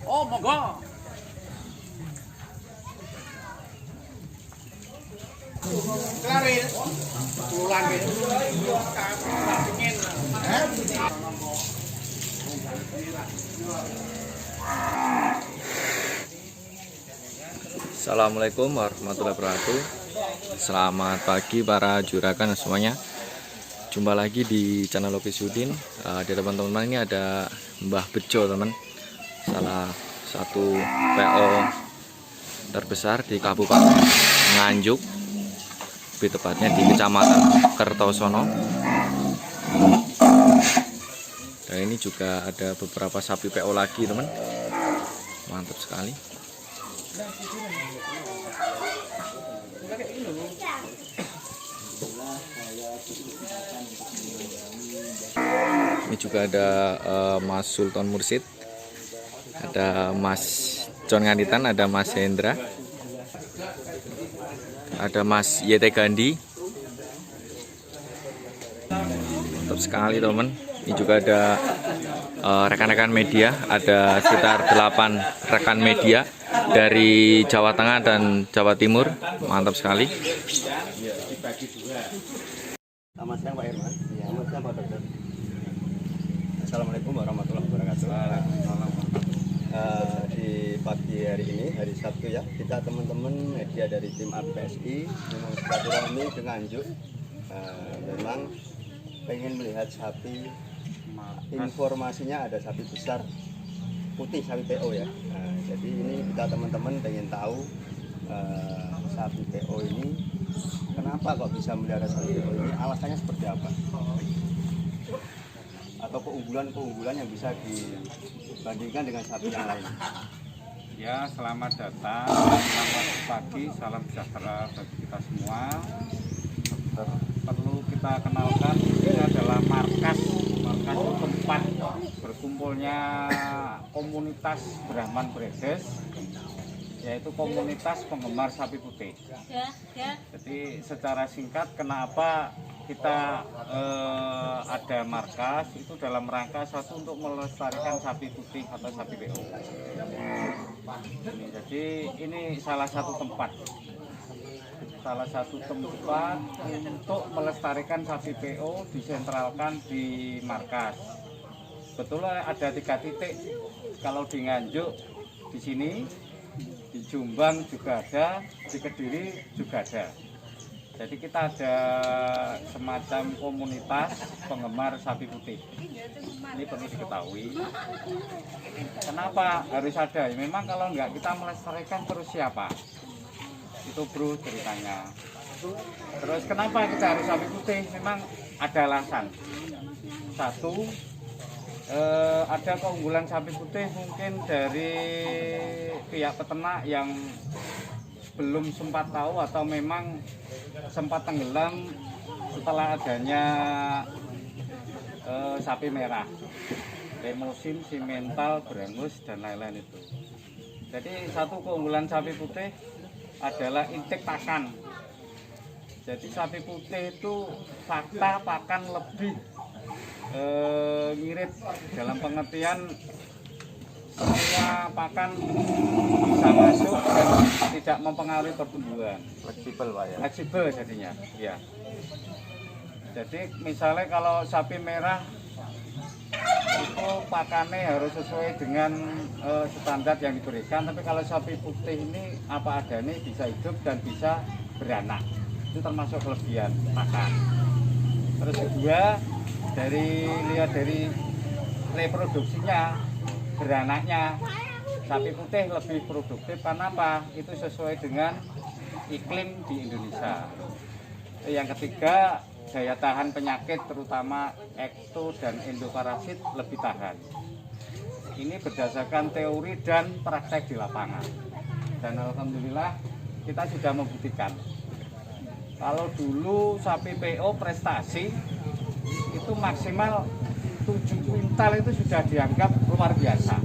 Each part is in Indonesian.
Oh, monggo. Klarin. Tulan gitu. Assalamualaikum warahmatullahi wabarakatuh. Selamat pagi para juragan semuanya. Jumpa lagi di channel Oki Sudin. Di depan teman-teman ini ada Mbah Bejo, teman. Salah satu PO terbesar di Kabupaten Nganjuk, lebih tepatnya di Kecamatan Kertosono. Dan ini juga ada beberapa sapi PO lagi, teman. Mantap sekali. Ini juga ada Mas Sultan Mursid, ada Mas John Nganditan, ada Mas Hendra, ada Mas YT Gandhi. Mantap sekali, teman. Ini juga ada rekan-rekan media, ada sekitar 8 rekan media dari Jawa Tengah dan Jawa Timur. Mantap sekali. Selamat siang Pak Irman. Selamat siang Pak Dokter. Assalamualaikum warahmatullahi wabarakatuh. Di pagi hari ini, hari Sabtu ya, kita teman-teman media dari tim APSI memang silaturahmi ke Nganjuk. Memang pengen melihat sapi. Informasinya ada sapi besar putih, sapi PO ya. Jadi ini kita teman-teman pengen tahu sapi PO ini kenapa kok bisa melihara sapi PO ini, alasannya seperti apa, atau keunggulan yang bisa dibandingkan dengan sapi yang lain. Ya, selamat datang, selamat pagi, salam sejahtera bagi kita semua. Perlu kita kenalkan, ini adalah markas itu tempat berkumpulnya komunitas Brahman Bredes, yaitu komunitas penggemar sapi putih. Jadi secara singkat, kenapa kita ada markas itu dalam rangka satu untuk melestarikan sapi putih atau sapi PO. Jadi ini salah satu tempat untuk melestarikan sapi PO, disentralkan di markas. Betul ada 3 titik. Kalau di Nganjuk di sini, di Jombang juga ada, di Kediri juga ada. Jadi kita ada semacam komunitas penggemar sapi putih. Ini perlu diketahui. Kenapa harus ada? Memang kalau nggak kita melestarikan terus siapa? Itu bro ceritanya. Terus kenapa kita harus sapi putih? Memang ada alasan. Satu, ada keunggulan sapi putih mungkin dari pihak peternak yang belum sempat tahu atau memang sempat tenggelam setelah adanya sapi merah, lemosin, simental, berangus dan lain-lain itu. Jadi satu keunggulan sapi putih adalah intake pakan. Jadi sapi putih itu fakta pakan lebih ngirit, dalam pengertian semua pakan bisa masuk dan tidak mempengaruhi pertumbuhan. Fleksibel Pak ya. Fleksibel jadinya, ya. Jadi misalnya kalau sapi merah itu pakannya harus sesuai dengan standar yang diberikan, tapi kalau sapi putih ini apa adanya, bisa hidup dan bisa beranak. Itu termasuk kelebihan pakan. Terus kedua, lihat dari reproduksinya, beranaknya, sapi putih lebih produktif karena apa? Itu sesuai dengan iklim di Indonesia. Yang ketiga, daya tahan penyakit terutama ekto dan endoparasit lebih tahan. Ini berdasarkan teori dan praktek di lapangan. Dan alhamdulillah kita sudah membuktikan. Kalau dulu sapi PO prestasi itu maksimal 7 kuintal itu sudah dianggap luar biasa.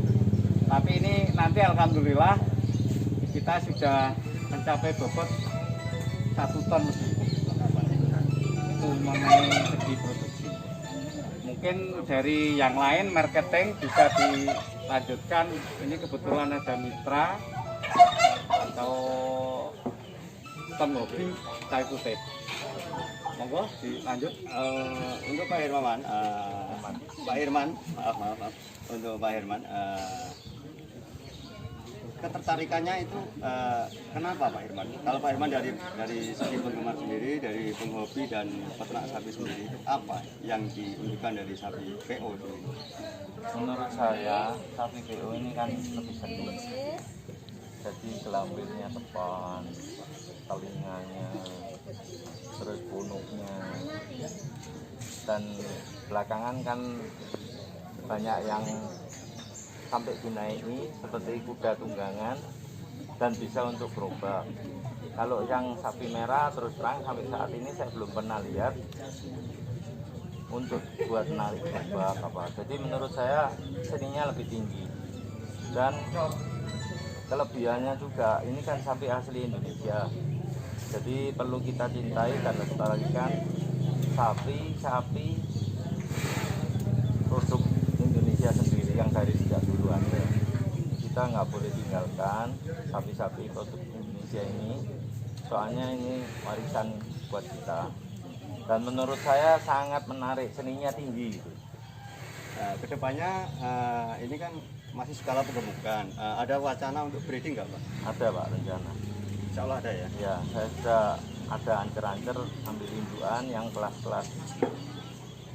Tapi ini nanti alhamdulillah kita sudah mencapai bobot 1 ton lebih. Itu mengenai segi produksi. mungkin dari yang lain marketing bisa dilanjutkan. Ini kebetulan ada mitra atau penghobi sapi putih. Monggo dilanjut. Untuk Pak Hermawan, Pak Herman, maaf, untuk Pak Herman, ketertarikannya itu kenapa Pak Herman? Kalau Pak Herman dari segi penggemar sendiri, dari penghobi dan peternak sapi sendiri, itu apa yang diunjukkan dari sapi PO sendiri? Menurut saya sapi PO ini kan lebih seni, jadi kelaminnya depan, telinganya, terus punuknya, dan belakangan kan banyak yang sampai dinaiki seperti kuda tunggangan dan bisa untuk gerobak. Kalau yang sapi merah terus terang sampai saat ini saya belum pernah lihat untuk buat narik gerobak apa. Jadi menurut saya seninya lebih tinggi dan kelebihannya juga ini kan sapi asli Indonesia. Jadi perlu kita cintai dan lestarikan sapi produk Indonesia sendiri yang dari sejak dulu ada. Kita nggak boleh tinggalkan sapi-sapi produk Indonesia ini, soalnya ini warisan buat kita. Dan menurut saya sangat menarik, seninya tinggi. Nah, kedepannya ini kan masih skala penggemukan. Ada wacana untuk breeding nggak Pak? Ada Pak rencana. Insya Allah ada ya. Ya, saya sudah ada ancer-ancer ambil induan yang kelas-kelas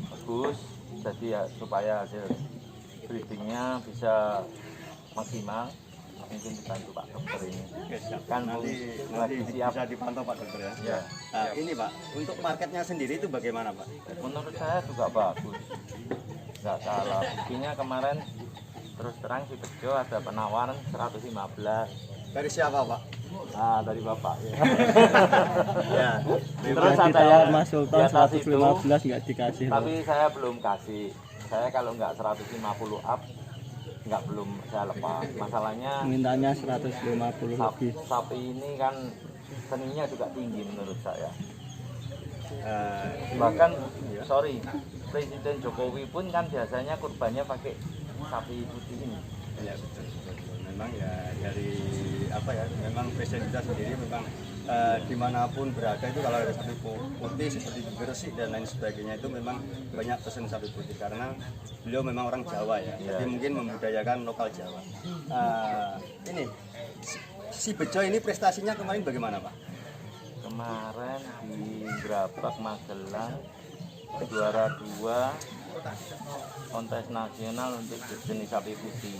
bagus, jadi ya supaya hasil breedingnya bisa maksimal. Mungkin dibantu Pak dokter ini. Oke, siap. Kan nanti lagi siap. bisa dipantau Pak dokter ya. Ya, Nah, ini Pak, untuk marketnya sendiri itu bagaimana Pak? menurut saya juga bagus, nggak salah. Buktinya kemarin terus terang si Bejo ada penawaran 115. Dari siapa Pak? Nah, dari Bapak ya. Ya. Terus Yang ada yang Mas Sultan di atas itu, 115 nggak dikasih. tapi saya belum kasih. Saya kalau nggak 150 up nggak belum saya lepas. Masalahnya Mintanya 150 lebih. sapi ini kan seninya juga tinggi menurut saya. Bahkan sorry, Presiden Jokowi pun kan biasanya kurbannya pakai sapi putih ini. Ya betul. Memang ya dari apa ya, memang presiden kita sendiri memang dimanapun berada itu kalau ada sapi putih seperti Gresik dan lain sebagainya itu memang banyak pesen sapi putih karena beliau memang orang Jawa ya, jadi mungkin membudayakan lokal Jawa. Ini si Bejo ini prestasinya kemarin bagaimana Pak? Kemarin di Grabak Magelang juara 2 kontes nasional untuk jenis sapi putih,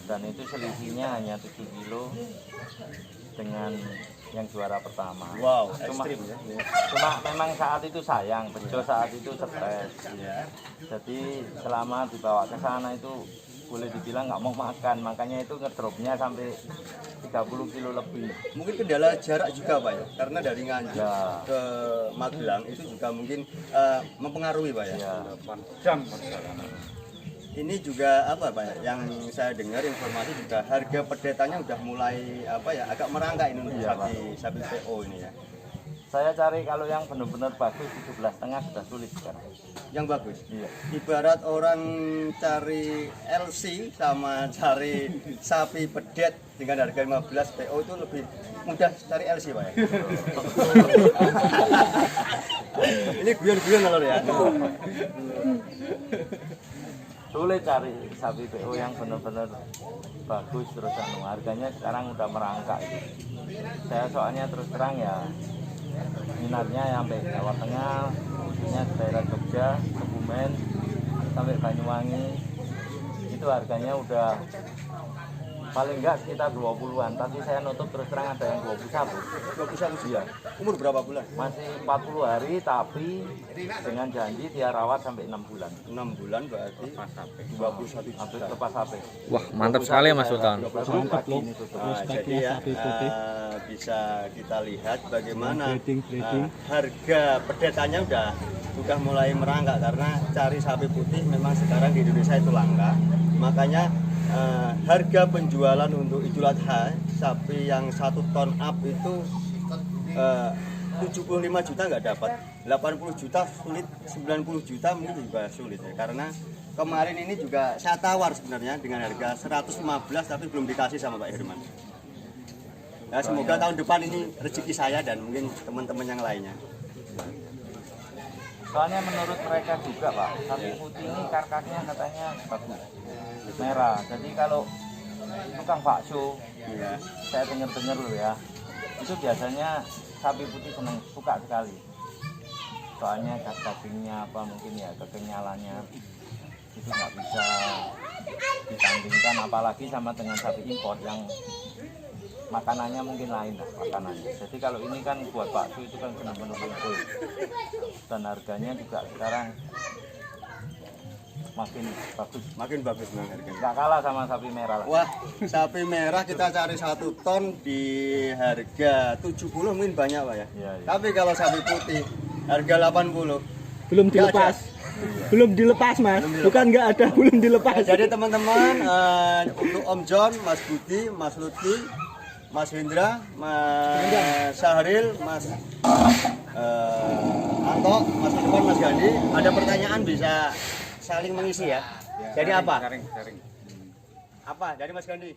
dan itu selisihnya hanya 7 kilo dengan yang juara pertama. Wow, Cuma- ekstrim ya. Cuma memang saat itu sayang, Bejo saat itu stres. Ya. Jadi selama dibawa ke sana itu boleh dibilang nggak mau makan, makanya itu ngedropnya sampai 30 kilo lebih. Mungkin kendala jarak juga Pak ya, karena dari Nganjuk Ya. ke Magelang itu juga mungkin mempengaruhi Pak ya. Ya, 8 jam perjalanan. Ini juga apa Pak ya, yang saya dengar informasi juga harga perdetanya udah mulai apa ya, agak merangkak ini untuk Iya, sapi PO ini ya. saya cari kalau yang benar-benar bagus 17,5 sudah sulit sekarang. Yang bagus. Iya. Ibarat orang cari LC sama cari sapi pedet dengan harga 15 PO itu lebih mudah cari LC Pak ya. Ini guyon-guyon kalau ya. Sulit cari sapi PO yang benar-benar bagus terus harganya sekarang udah merangkak itu. Saya soalnya terus terang ya minatnya sampai Jawa Tengah, khususnya daerah Jogja, Kebumen, sampai Banyuwangi. Itu harganya udah paling enggak sekitar 20-an, tapi saya nutup terus terang ada yang 21. 21 Iya. Umur berapa bulan? Masih 40 hari tapi dengan janji dia rawat sampai 6 bulan. 6 bulan berarti 21 Hampir juta. lepas HP. Wah, mantap sekali ya Mas Sultan. Mantap loh. Jadi ya sapi putih. bisa kita lihat bagaimana Breeding. harga perdetannya udah mulai merangkak karena cari sapi putih memang sekarang di Indonesia itu langka. Makanya harga penjualan untuk Idul Adha sapi yang 1 ton up itu 75 juta nggak dapat, 80 juta sulit, 90 juta mungkin juga sulit ya. Karena kemarin ini juga saya tawar sebenarnya dengan harga 115 tapi belum dikasih sama Pak Herman. Ya, semoga tahun depan ini rezeki saya dan mungkin teman-teman yang lainnya. Soalnya menurut mereka juga Pak, sapi putih ini karkasnya katanya bagus, merah. Jadi kalau tukang bakso, Iya. saya dengar-dengar loh ya, itu biasanya sapi putih suka sekali. Soalnya dagingnya apa mungkin ya kekenyalannya itu nggak bisa ditandingkan, apalagi sama dengan sapi impor yang makanannya mungkin lain lah makanannya. Jadi kalau ini kan buat bakso itu kan benar-benar unggul dan harganya juga sekarang makin bagus, Bang harganya. nggak kalah sama sapi merah lah. Wah, sapi merah kita cari 1 ton di harga 70 mungkin banyak Pak ya. Iya, iya. Tapi kalau sapi putih harga 80. Belum Nggak dilepas. Belum dilepas, Mas. Bukan nggak ada, belum dilepas. Jadi teman-teman, untuk Om John, Mas Budi, Mas Lutfi, Mas Hendra, Mas Syahril, Mas Anto, Mas Irfan, Mas Gandhi, ada pertanyaan bisa saling mengisi ya. Jadi apa? Sharing. Apa dari Mas Gandhi?